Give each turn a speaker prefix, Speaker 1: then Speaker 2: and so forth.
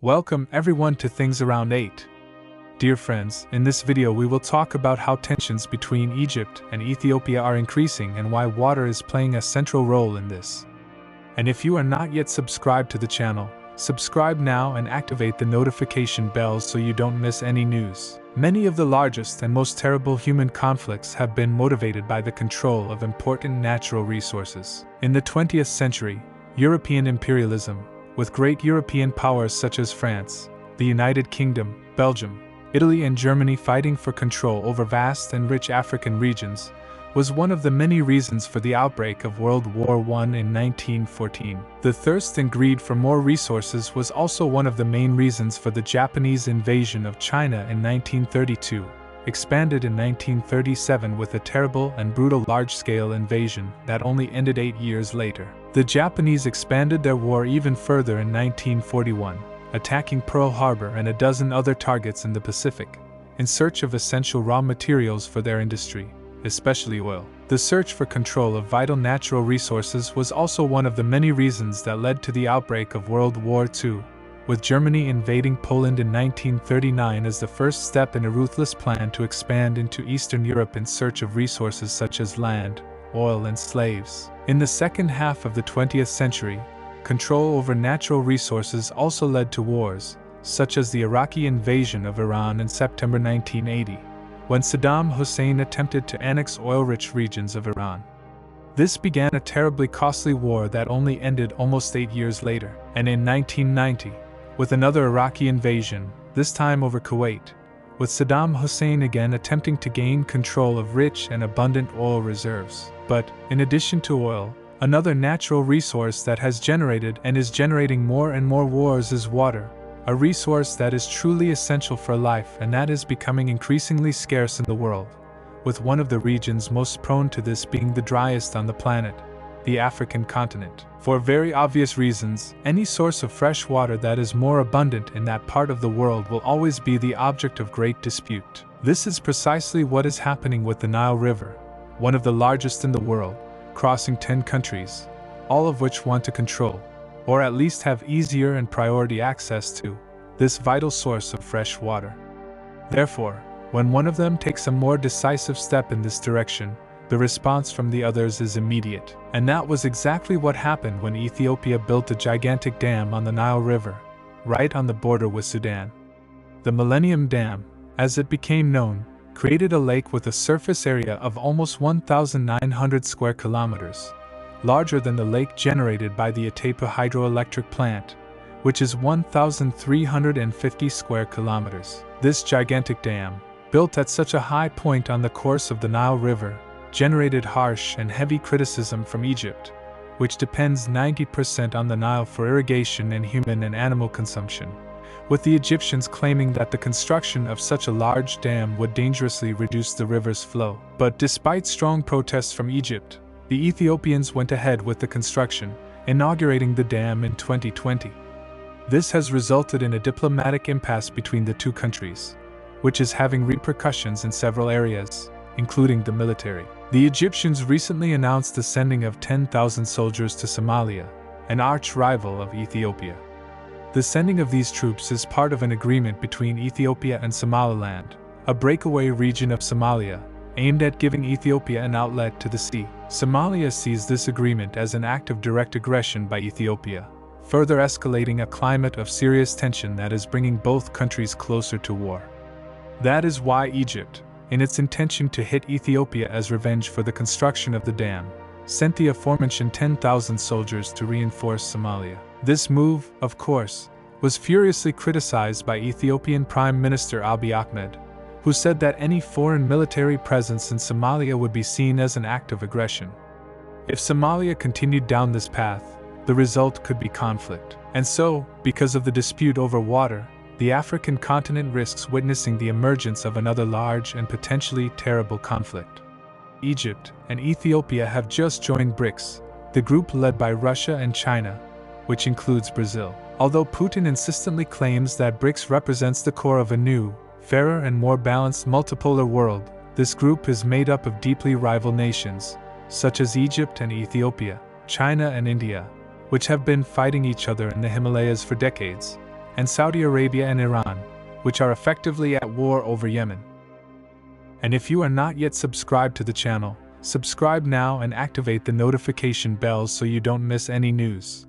Speaker 1: Welcome everyone to Things Around 8. Dear friends, in this video we will talk about how tensions between Egypt and Ethiopia are increasing and why water is playing a central role in this. And if you are not yet subscribed to the channel, subscribe now and activate the notification bells so you don't miss any news. Many of the largest and most terrible human conflicts have been motivated by the control of important natural resources. In the 20th century, European imperialism, with great European powers such as France, the United Kingdom, Belgium, Italy and Germany fighting for control over vast and rich African regions, was one of the many reasons for the outbreak of World War I in 1914. The thirst and greed for more resources was also one of the main reasons for the Japanese invasion of China in 1932, expanded in 1937 with a terrible and brutal large-scale invasion that only ended 8 years later. The Japanese expanded their war even further in 1941, attacking Pearl Harbor and a dozen other targets in the Pacific, in search of essential raw materials for their industry, especially oil. The search for control of vital natural resources was also one of the many reasons that led to the outbreak of World War II, with Germany invading Poland in 1939 as the first step in a ruthless plan to expand into Eastern Europe in search of resources such as land, oil and slaves. In the second half of the 20th century, control over natural resources also led to wars, such as the Iraqi invasion of Iran in September 1980, when Saddam Hussein attempted to annex oil-rich regions of Iran. This began a terribly costly war that only ended almost 8 years later, and in 1990, with another Iraqi invasion, this time over Kuwait, with Saddam Hussein again attempting to gain control of rich and abundant oil reserves. But, in addition to oil, another natural resource that has generated and is generating more and more wars is water, a resource that is truly essential for life and that is becoming increasingly scarce in the world, with one of the regions most prone to this being the driest on the planet, the African continent. For very obvious reasons, any source of fresh water that is more abundant in that part of the world will always be the object of great dispute. This is precisely what is happening with the Nile River, one of the largest in the world, crossing 10 countries, all of which want to control, or at least have easier and priority access to, this vital source of fresh water. Therefore, when one of them takes a more decisive step in this direction, the response from the others is immediate. And that was exactly what happened when Ethiopia built a gigantic dam on the Nile River, right on the border with Sudan. The Millennium Dam, as it became known, created a lake with a surface area of almost 1,900 square kilometers, larger than the lake generated by the Itepa hydroelectric plant, which is 1,350 square kilometers. This gigantic dam, built at such a high point on the course of the Nile River, generated harsh and heavy criticism from Egypt, which depends 90% on the Nile for irrigation and human and animal consumption, with the Egyptians claiming that the construction of such a large dam would dangerously reduce the river's flow. But despite strong protests from Egypt, the Ethiopians went ahead with the construction, inaugurating the dam in 2020. This has resulted in a diplomatic impasse between the two countries, which is having repercussions in several areas, including the military. The Egyptians recently announced the sending of 10,000 soldiers to Somalia, an arch-rival of Ethiopia. The sending of these troops is part of an agreement between Ethiopia and Somaliland, a breakaway region of Somalia, aimed at giving Ethiopia an outlet to the sea. Somalia sees this agreement as an act of direct aggression by Ethiopia, further escalating a climate of serious tension that is bringing both countries closer to war. That is why Egypt, in its intention to hit Ethiopia as revenge for the construction of the dam, sent the aforementioned 10,000 soldiers to reinforce Somalia. This move, of course, was furiously criticized by Ethiopian Prime Minister Abiy Ahmed, who said that any foreign military presence in Somalia would be seen as an act of aggression. If Somalia continued down this path, the result could be conflict. And so, because of the dispute over water, the African continent risks witnessing the emergence of another large and potentially terrible conflict. Egypt and Ethiopia have just joined BRICS, the group led by Russia and China, which includes Brazil. Although Putin insistently claims that BRICS represents the core of a new, fairer and more balanced multipolar world, this group is made up of deeply rival nations, such as Egypt and Ethiopia, China and India, which have been fighting each other in the Himalayas for decades, and Saudi Arabia and Iran, which are effectively at war over Yemen. And if you are not yet subscribed to the channel, subscribe now and activate the notification bells so you don't miss any news.